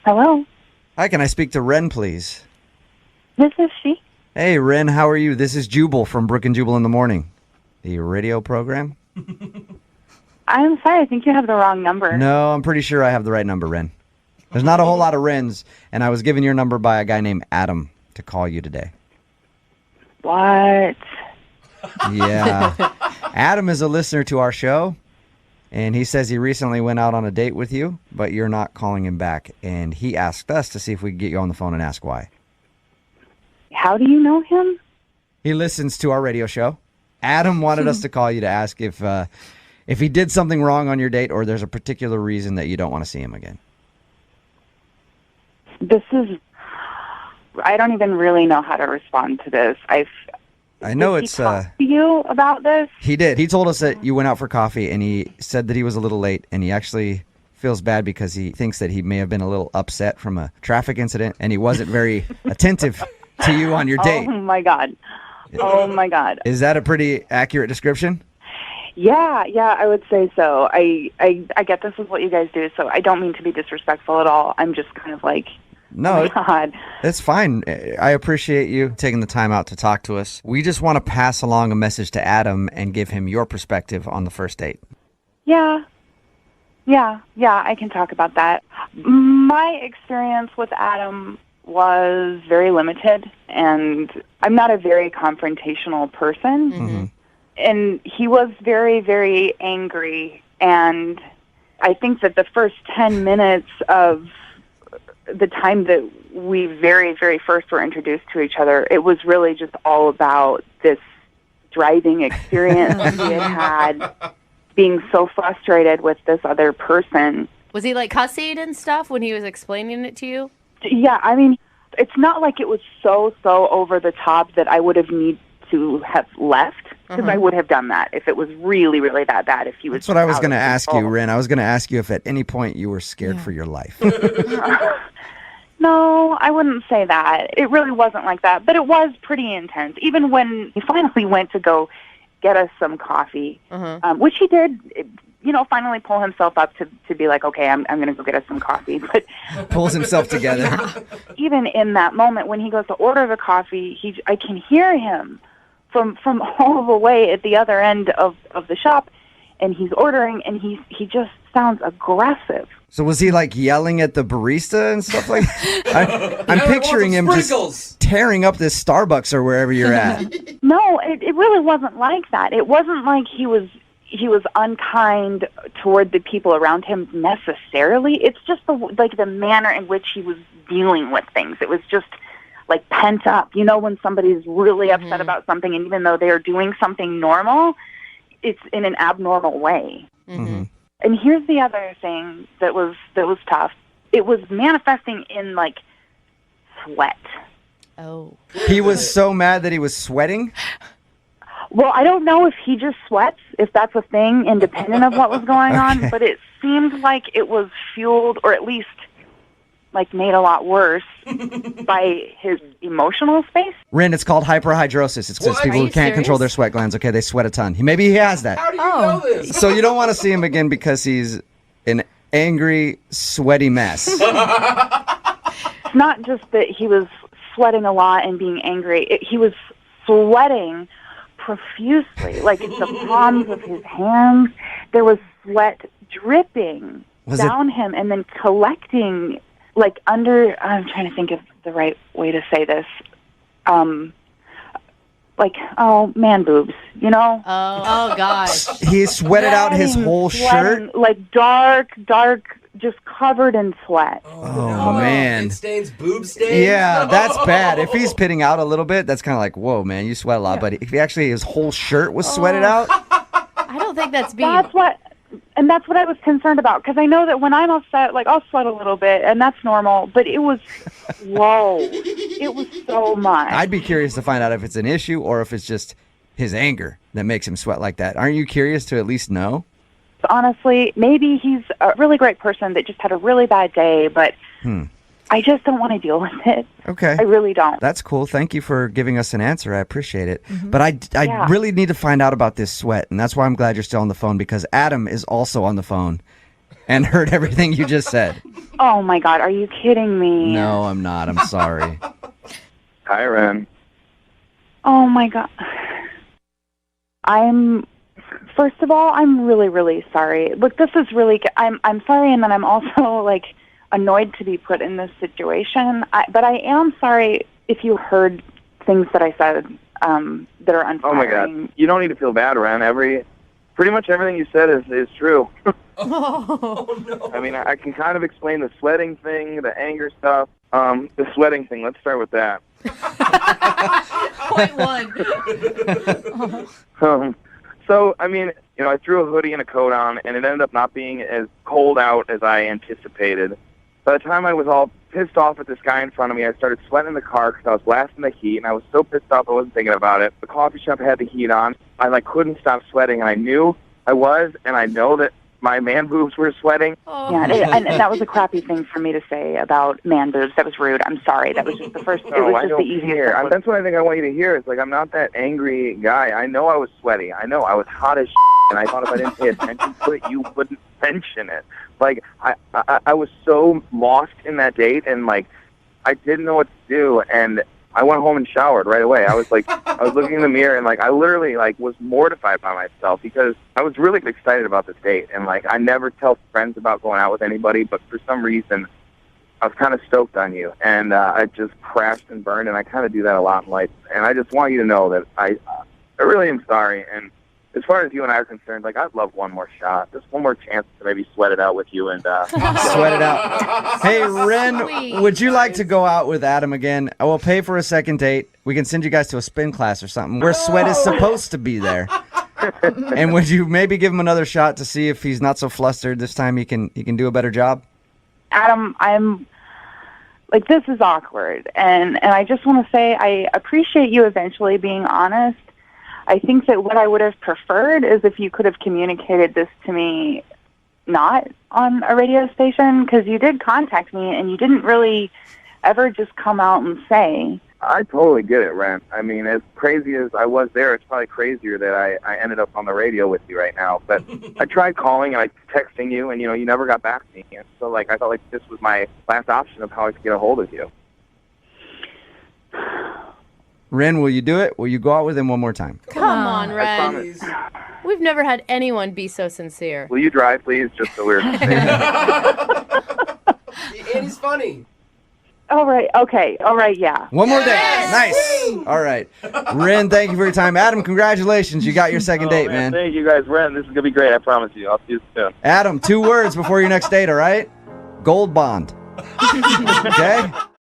Hello, Hi, can I speak to Ren, please? this is she. Hey, Ren, how are you? This is Jubal from Brooke and Jubal in the Morning, the radio program. I'm sorry, I think you have the wrong number. No, I'm pretty sure I have the right number, Ren. There's not a whole lot of Rens, and I was given your number by a guy named Adam to call you today. What? Yeah. Adam is a listener to our show, and he says he recently went out on a date with you, but you're not calling him back, and he asked us to see if we could get you on the phone and ask why. How do you know him? He listens to our radio show. Adam wanted us to call you to ask if he did something wrong on your date or there's a particular reason that you don't want to see him again. I don't even really know how to respond to this. I know Did it's he talk to you about this? He did. He told us that you went out for coffee and he said that he was a little late and he actually feels bad because he thinks that he may have been a little upset from a traffic incident and he wasn't very attentive to you on your date. Oh my God. Oh my God. Is that a pretty accurate description? Yeah, I would say so. I get this is what you guys do, so I don't mean to be disrespectful at all. I'm just kind of like, No, oh my God. it's fine. I appreciate you taking the time out to talk to us. We just want to pass along a message to Adam and give him your perspective on the first date. Yeah, I can talk about that. My experience with Adam was very limited, and I'm not a very confrontational person. Mm-hmm. And he was very, very angry, and I think that the first 10 minutes of the time that we very, very first were introduced to each other, it was really just all about this driving experience he had being so frustrated with this other person. Was he like cussing and stuff when he was explaining it to you? Yeah, I mean, it's not like it was so over the top that I would have need to have left, because I would have done that if it was really, really that bad. If he was That's what I was out going to of ask you, control. Ren. I was going to ask you if at any point you were scared for your life. No, I wouldn't say that. It really wasn't like that, but it was pretty intense. Even when he finally went to go get us some coffee, which he did, finally pull himself up to be like, okay, I'm going to go get us some coffee. But Pulls himself together. even in that moment when he goes to order the coffee, I can hear him from all the way at the other end of the shop, and he's ordering, and he just sounds aggressive. So was he like yelling at the barista and stuff like that? I'm picturing him just tearing up this Starbucks or wherever you're at. No, it really wasn't like that. It wasn't like he was unkind toward the people around him necessarily. It's just the manner in which he was dealing with things. It was just like pent up. You know, when somebody's really upset about something, and even though they are doing something normal, it's in an abnormal way. Mm-hmm. And here's the other thing that was tough. It was manifesting in like sweat. Oh. He was so mad that he was sweating? Well, I don't know if he just sweats, if that's a thing, independent of what was going on, but it seemed like it was fueled, or at least like made a lot worse by his emotional space. Ren, it's called hyperhidrosis. It's What? people Are who you can't control their serious? sweat glands. Okay, they sweat a ton. Maybe he has that. How do you know this? So you don't want to see him again because he's an angry, sweaty mess. It's not just that he was sweating a lot and being angry. He was sweating profusely, like the palms of his hands. There was sweat dripping down him and then collecting like under, I'm trying to think of the right way to say this, like, man boobs, you know? Oh gosh. He sweated out his whole Sweating, shirt? like dark, just covered in sweat. Oh, man. It stains, boob stains. Yeah, that's bad. If he's pitting out a little bit, that's kind of like, whoa, man, you sweat a lot. But if he actually, his whole shirt was sweated out, I don't think that's being... That's what I was concerned about, because I know that when I'm upset, like, I'll sweat a little bit, and that's normal, but it was, whoa, it was so much. I'd be curious to find out if it's an issue or if it's just his anger that makes him sweat like that. Aren't you curious to at least know? Honestly, maybe he's a really great person that just had a really bad day, but I just don't want to deal with it. Okay. I really don't. That's cool. Thank you for giving us an answer. I appreciate it. But I really need to find out about this sweat, and that's why I'm glad you're still on the phone, because Adam is also on the phone. and heard everything you just said. Oh my God, are you kidding me? No, I'm not. I'm sorry. Hi, Ren. Oh my God. First of all, I'm really, really sorry. Look, this is really, I'm sorry, and then I'm also, like, annoyed to be put in this situation. But I am sorry if you heard things that I said that are unflattering. Oh my God, you don't need to feel bad, Ren. Pretty much everything you said is true. Oh, no. I mean, I can kind of explain the sweating thing, the anger stuff. The sweating thing, let's start with that. Point one. So, I mean, I threw a hoodie and a coat on, and it ended up not being as cold out as I anticipated. By the time I was all pissed off at this guy in front of me, I started sweating in the car because I was blasting the heat, and I was so pissed off I wasn't thinking about it. The coffee shop had the heat on. I couldn't stop sweating, and I knew I was, and I know that my man boobs were sweating. Oh. Yeah, and that was a crappy thing for me to say about man boobs. That was rude. I'm sorry. That was just the first. It No, was I just don't the easiest. care. That's what I think I want you to hear. It's I'm not that angry guy. I know I was sweaty. I know I was hot as and I thought if I didn't pay attention to it, you wouldn't mention it. I was so lost in that date, and I didn't know what to do, and I went home and showered right away. I was I was looking in the mirror, and I literally was mortified by myself because I was really excited about this date, and I never tell friends about going out with anybody, but for some reason I was kind of stoked on you, and I just crashed and burned, and I kind of do that a lot in life, and I just want you to know that I really am sorry. And as far as you and I are concerned, I'd love one more shot, just one more chance to maybe sweat it out with you and Sweat it out. Hey, Ren, Sweet. would you like to go out with Adam again? I will pay for a second date. We can send you guys to a spin class or something where sweat is supposed to be there. And would you maybe give him another shot to see if he's not so flustered this time? He can do a better job. Adam, I'm this is awkward, and I just want to say I appreciate you eventually being honest. I think that what I would have preferred is if you could have communicated this to me not on a radio station, because you did contact me and you didn't really ever just come out and say. I totally get it, Ren. I mean, as crazy as I was there, it's probably crazier that I ended up on the radio with you right now. But I tried calling and texting you, and you never got back to me. And so I felt like this was my last option of how I could get a hold of you. Ren, will you do it? Will you go out with him one more time? Come on, I Ren. promise. We've never had anyone be so sincere. Will you drive, please, just so we're safe? And he's funny. All right, okay, all right, yeah. One more day. Nice. All right. Ren, thank you for your time. Adam, congratulations. You got your second date, man. Thank you, guys. Ren, this is going to be great. I promise you. I'll see you soon. Adam, 2 words before your next date, all right? Gold bond. Okay?